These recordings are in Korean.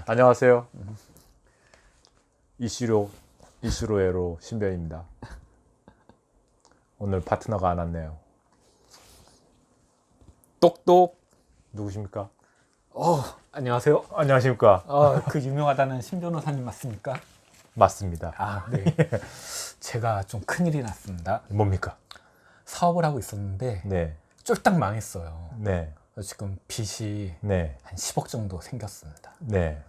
안녕하세요. 이슈로에로 신변입니다. 오늘 파트너가 안 왔네요. 똑똑. 누구십니까? 안녕하세요. 안녕하십니까? 그 유명하다는 신 변호사님 맞습니까? 맞습니다. 네. 제가 좀 큰일이 났습니다. 뭡니까? 사업을 하고 있었는데 네, 쫄딱 망했어요. 네, 그래서 지금 빚이 네, 한 10억 정도 생겼습니다. 네,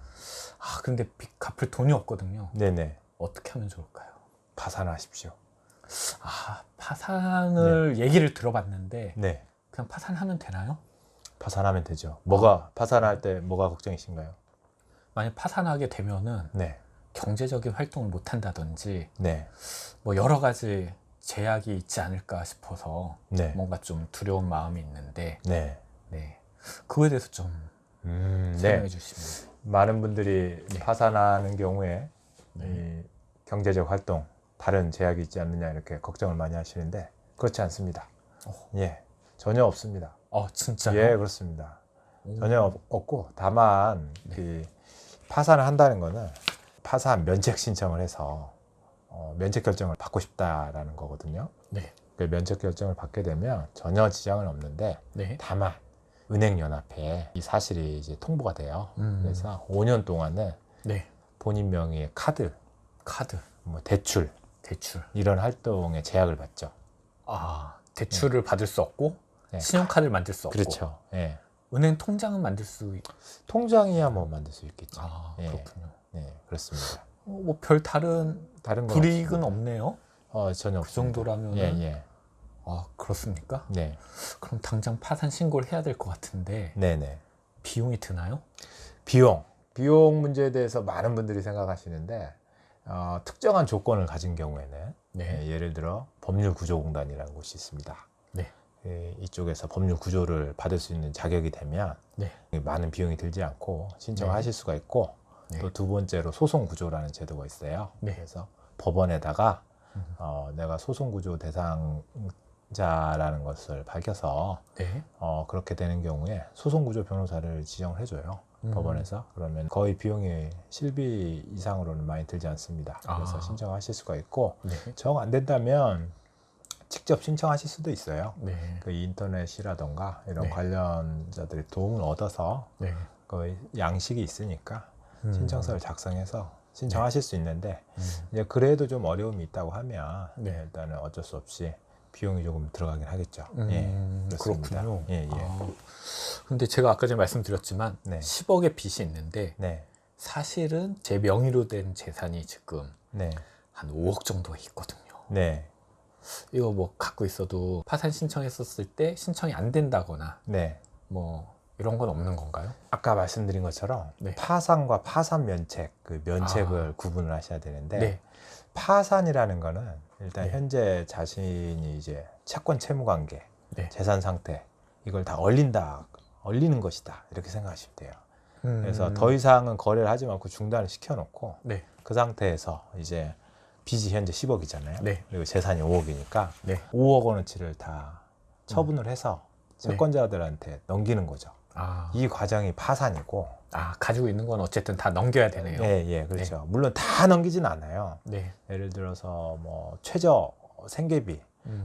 근데 빚 갚을 돈이 없거든요. 네, 네. 어떻게 하면 좋을까요? 파산하십시오. 파산을 얘기를 들어봤는데 네, 그냥 파산하면 되나요? 파산하면 되죠. 뭐가 파산할 때 뭐가 걱정이신가요? 만약 파산하게 되면은 네, 경제적인 활동을 못 한다든지 네, 뭐 여러 가지 제약이 있지 않을까 싶어서 네, 뭔가 좀 두려운 마음이 있는데 네. 네. 그거에 대해서 좀 네. 설명해 주시면. 많은 분들이 네. 파산하는 경우에 네. 이 경제적 활동, 다른 제약이 있지 않느냐 이렇게 걱정을 많이 하시는데 그렇지 않습니다. 예, 전혀 없습니다. 진짜요? 예, 그렇습니다. 전혀 없고 다만 그 파산을 한다는 거는 파산 면책 신청을 해서 면책 결정을 받고 싶다라는 거거든요. 네. 그 면책 결정을 받게 되면 전혀 지장은 없는데 네. 다만 은행연합회에 이 사실이 이제 통보가 돼요. 그래서 5년 동안은 네. 본인 명의의 카드, 뭐 대출 대출. 이런 활동에 제약을 받죠. 대출을 받을 수 없고 네. 신용카드를 만들 수 없고. 그렇죠. 예. 은행 통장은 만들 수 통장이야 뭐 만들 수 있겠죠. 예. 그렇군요. 네, 그렇습니다. 뭐 별 다른 다른 건 불이익은 없습니다. 없네요. 전혀 그 없습니다. 정도라면. 예, 예. 그렇습니까? 네, 그럼 당장 파산 신고를 해야 될 것 같은데 네, 네. 비용이 드나요? 비용 문제에 대해서 많은 분들이 생각하시는데 특정한 조건을 가진 경우에는 네. 예를 들어 법률구조공단이라는 곳이 있습니다. 네. 이쪽에서 법률구조를 받을 수 있는 자격이 되면 네. 많은 비용이 들지 않고 신청하실 수가 있고 네. 또 두 번째로 소송구조라는 제도가 있어요. 네. 그래서 법원에다가 내가 소송구조 대상자라는 것을 밝혀서 네. 그렇게 되는 경우에 소송구조 변호사를 지정을 해줘요. 법원에서. 그러면 거의 비용이 실비 이상으로는 많이 들지 않습니다. 그래서 신청하실 수가 있고 네. 정 안 된다면 직접 신청하실 수도 있어요. 네. 그 인터넷이라던가 이런 네. 관련자들의 도움을 얻어서 네. 그 양식이 있으니까 신청서를 작성해서 신청하실 수 있는데 이제 그래도 좀 어려움이 있다고 하면 네. 일단은 어쩔 수 없이 비용이 조금 들어가긴 하겠죠. 그렇습니다. 그렇군요. 예. 근데 제가 아까 전에 말씀드렸지만 네. 10억의 빚이 있는데 네. 사실은 제 명의로 된 재산이 지금 네. 한 5억 정도 있거든요. 네. 이거 뭐 갖고 있어도 파산 신청했었을 때 신청이 안 된다거나 네. 뭐 이런 건 없는 건가요? 아까 말씀드린 것처럼 네. 파산과 파산 면책, 그 면책을 구분을 하셔야 되는데 네. 파산이라는 거는 일단 네. 현재 자신이 이제 채권 채무 관계, 네. 재산 상태 이걸 다 얼리는 것이다 이렇게 생각하시면 돼요. 그래서 더 이상은 거래를 하지 않고 중단을 시켜놓고 네. 그 상태에서 이제 빚이 현재 10억이잖아요. 네. 그리고 재산이 5억이니까 네. 5억 원어치를 다 처분을 해서 채권자들한테 넘기는 거죠. 이 과정이 파산이고. 가지고 있는 건 어쨌든 다 넘겨야 되네요. 예, 그렇죠. 물론 다 넘기진 않아요. 네. 예를 들어서 뭐 최저 생계비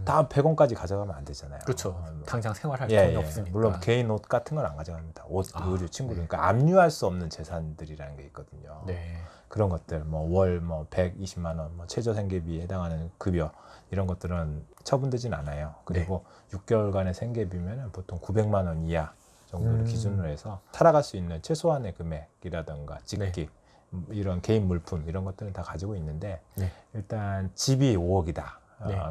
다 100원까지 가져가면 안 되잖아요. 그렇죠. 당장 생활할 돈이 예. 없으니까. 물론 개인 옷 같은 건 안 가져갑니다. 옷, 의류, 친구. 그러니까 압류할 수 없는 재산들이라는 게 있거든요. 네. 그런 것들, 뭐 월 120만 원, 뭐 최저 생계비에 해당하는 급여 이런 것들은 처분되진 않아요. 그리고 6개월간의 생계비면은 보통 900만 원 이하 정도를 기준으로 해서 살아갈 수 있는 최소한의 금액이라든가 직기 이런 개인 물품 이런 것들은 다 가지고 있는데 일단 집이 5억이다.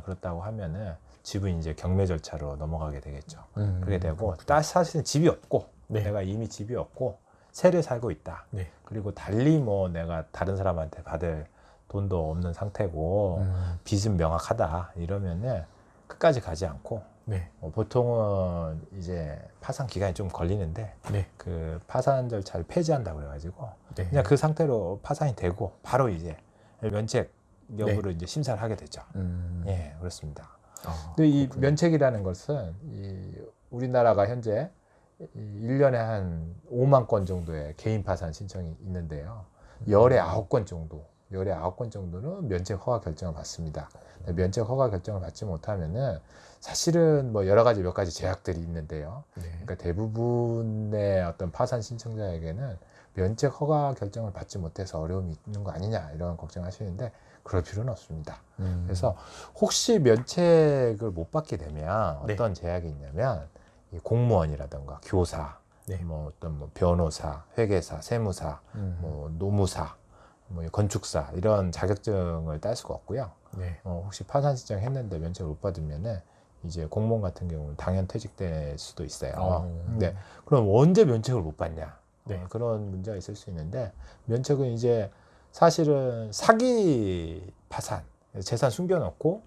그렇다고 하면은 집은 이제 경매 절차로 넘어가게 되겠죠. 그렇게 되고 사실은 집이 없고 내가 이미 집이 없고 세를 살고 있다. 그리고 달리 뭐 내가 다른 사람한테 받을 돈도 없는 상태고 빚은 명확하다 이러면은 끝까지 가지 않고 보통은 이제 파산 기간이 좀 걸리는데 그 파산 절차를 폐지한다고 그래가지고 그냥 그 상태로 파산이 되고 바로 이제 면책 여부를 이제 심사를 하게 되죠. 예, 그렇습니다. 근데 이 면책이라는 것은 우리나라가 현재 1년에 한 5만 건 정도의 개인 파산 신청이 있는데요. 열에 9건 정도는 면책 허가 결정을 받습니다. 면책 허가 결정을 받지 못하면은 사실은 뭐 여러 가지 몇 가지 제약들이 있는데요. 네. 그러니까 대부분의 어떤 파산 신청자에게는 면책 허가 결정을 받지 못해서 어려움이 있는 거 아니냐 이런 걱정하시는데 그럴 필요는 없습니다. 그래서 혹시 면책을 못 받게 되면 네. 어떤 제약이 있냐면 이 공무원이라든가 교사, 네. 뭐 어떤 뭐 변호사, 회계사, 세무사, 뭐 노무사, 뭐 건축사 이런 자격증을 딸 수가 없고요. 네. 혹시 파산 신청했는데 면책을 못 받으면은 이제 공무원 같은 경우는 당연 퇴직될 수도 있어요. 네. 그럼 언제 면책을 못 받냐? 네. 그런 문제가 있을 수 있는데 면책은 이제 사실은 사기 파산, 재산 숨겨놓고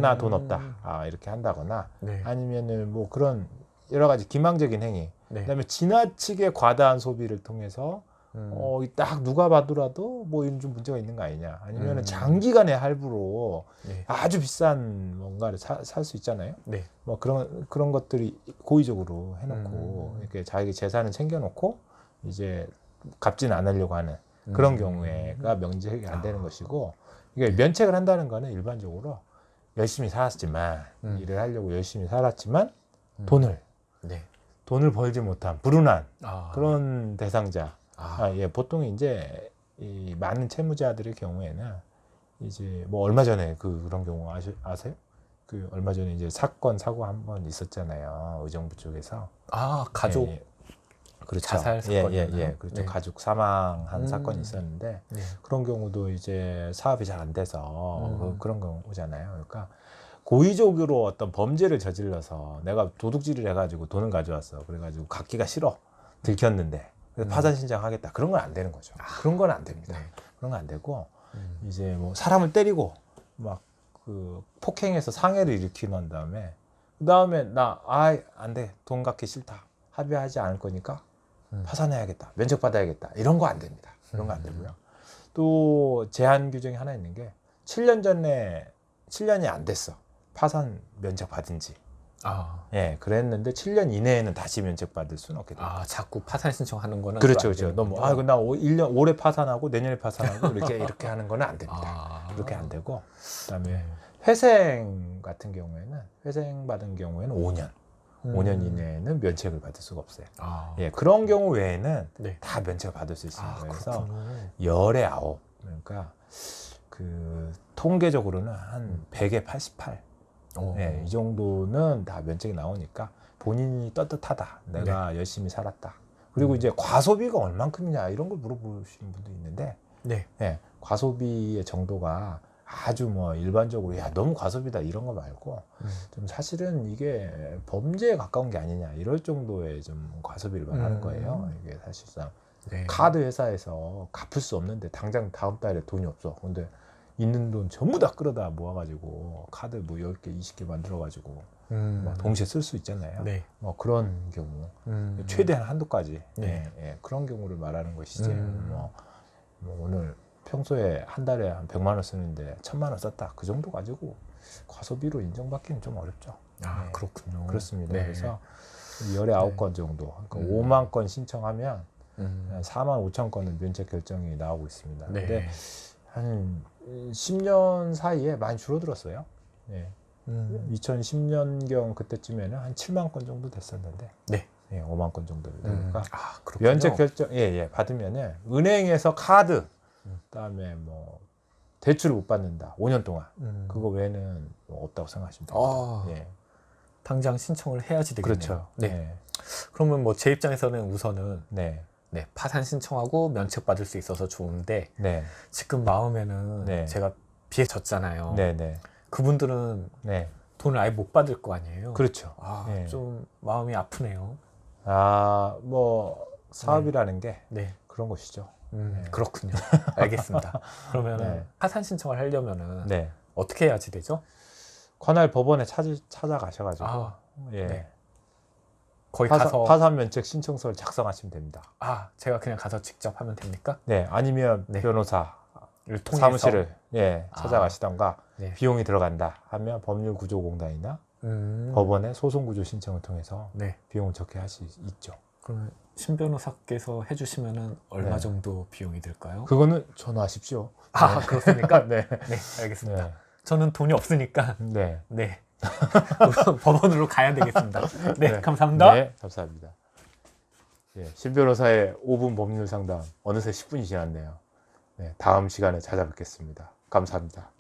나 돈 없다 이렇게 한다거나 네. 아니면은 뭐 그런 여러 가지 기망적인 행위, 네. 그다음에 지나치게 과다한 소비를 통해서 딱 누가 봐도라도 뭐 이런 좀 문제가 있는 거 아니냐, 아니면은 장기간의 할부로 네. 아주 비싼 뭔가를 살 수 있잖아요. 네. 뭐 그런 것들이 고의적으로 해놓고 이렇게 자기 재산을 챙겨놓고 이제 갚지는 않으려고 하는 그런 경우에가 면책이 안 되는 것이고, 이게 면책을 한다는 거는 일반적으로 열심히 살았지만 일을 하려고 열심히 살았지만 네. 돈을 벌지 못한 불운한 아. 그런 대상자. 아. 예, 보통 이제 이 많은 채무자들의 경우에는 이제 뭐 얼마 전에 그런 경우 아세요? 그 얼마 전에 이제 사고 한 번 있었잖아요. 의정부 쪽에서. 아, 가족 예. 그렇죠. 자살 사건이었나요? 예. 그렇죠. 네. 가족 사망한 사건이 있었는데 네. 그런 경우도 이제 사업이 잘 안 돼서 그런 경우잖아요. 그러니까 고의적으로 어떤 범죄를 저질러서 내가 도둑질을 해가지고 돈을 가져왔어. 그래가지고 갚기가 싫어. 들켰는데 그래서 파산 신청하겠다. 그런 건 안 되는 거죠. 그런 건 안 됩니다. 네. 그런 건 안 되고 이제 뭐 사람을 때리고 막 그 폭행해서 상해를 일으키고 난 다음에 그다음에 안 돼. 돈 갚기 싫다. 합의하지 않을 거니까 파산해야겠다. 면책 받아야겠다. 이런 거 안 됩니다. 이런 거 안 되고요. 또 제한 규정이 하나 있는 게 7년 전에 7년이 안 됐어. 파산 면책 받은 지. 아. 예, 그랬는데 7년 이내에는 다시 면책 받을 수는 없게 됩니다. 아, 자꾸 파산 신청하는 거는 그렇죠, 또 안 그렇죠. 너무 되는군요. 나 1년 올해 파산하고 내년에 파산하고 이렇게 하는 거는 안 됩니다. 아. 그렇게 안 되고, 그다음에 네. 회생 같은 경우에는 회생 받은 경우에는 5년 이내에는 면책을 받을 수가 없어요. 아. 예, 그런 경우 외에는 네. 다 면책을 받을 수 있습니다. 아, 그래서 그렇군요. 열에 9, 그러니까 그 통계적으로는 한 100에 88. 예, 이 정도는 다 면책이 나오니까 본인이 떳떳하다. 내가 열심히 살았다. 그리고 이제 과소비가 얼만큼이냐 이런 걸 물어보시는 분도 있는데, 네. 예, 과소비의 정도가 아주 뭐 일반적으로 야 너무 과소비다 이런 거 말고 좀 사실은 이게 범죄에 가까운 게 아니냐 이럴 정도의 좀 과소비를 말하는 거예요. 이게 사실상 네. 카드 회사에서 갚을 수 없는데 당장 다음 달에 돈이 없어. 근데 있는 돈 전부 다 끌어다 모아가지고 카드 뭐 10개, 20개 만들어가지고 막 동시에 쓸 수 있잖아요. 네. 뭐 그런 경우. 최대한 한도까지. 네. 예, 그런 경우를 말하는 것이지. 뭐 오늘 평소에 한 달에 한 100만 원 쓰는데 1000만 원 썼다. 그 정도 가지고 과소비로 인정받기는 좀 어렵죠. 아, 네. 그렇군요. 그렇습니다. 네. 그래서 열에 9건 정도. 그러니까 5만 건 신청하면 4만 5천 건은 면책 결정이 나오고 있습니다. 네. 근데 한 10년 사이에 많이 줄어들었어요. 예. 2010년경 그때쯤에는 한 7만 건 정도 됐었는데, 네. 예, 5만 건 정도 되니까 아, 그렇군요. 면책 결정 받으면은 은행에서 카드, 그다음에 뭐 대출을 못 받는다 5년 동안. 그거 외에는 뭐 없다고 생각하시면 됩니다. 아. 예. 당장 신청을 해야지 되겠네요. 그렇죠. 네. 네. 그러면 뭐 제 입장에서는 우선은 네. 네, 파산 신청하고 면책 받을 수 있어서 좋은데 네. 지금 마음에는 네. 제가 빚에 졌잖아요. 네. 네. 그분들은 네. 돈을 아예 못 받을 거 아니에요. 그렇죠. 아, 네. 좀 마음이 아프네요. 뭐 사업이라는 게 네. 그런 것이죠. 네. 그렇군요. 알겠습니다. 그러면은 네. 파산 신청을 하려면은 네. 어떻게 해야지 되죠? 관할 법원에 찾아가셔가지고 아, 예. 네. 거기 가서 파산 면책 신청서를 작성하시면 됩니다. 제가 그냥 가서 직접 하면 됩니까? 네, 아니면 네. 변호사 통해서 사무실을 찾아가시던가 네. 비용이 들어간다 하면 법률구조공단이나 법원에 소송구조 신청을 통해서 네. 비용을 적게 할 수 있죠. 그러면 신 변호사께서 해주시면은 얼마 네. 정도 비용이 들까요? 그거는 전화하십시오. 아, 그렇습니까? 네. 네, 알겠습니다. 네. 저는 돈이 없으니까 네. 네. 법원으로 가야 되겠습니다. 네, 감사합니다. 네, 감사합니다. 예, 신 변호사의 5분 법률 상담 어느새 10분이 지났네요. 네, 다음 시간에 찾아뵙겠습니다. 감사합니다.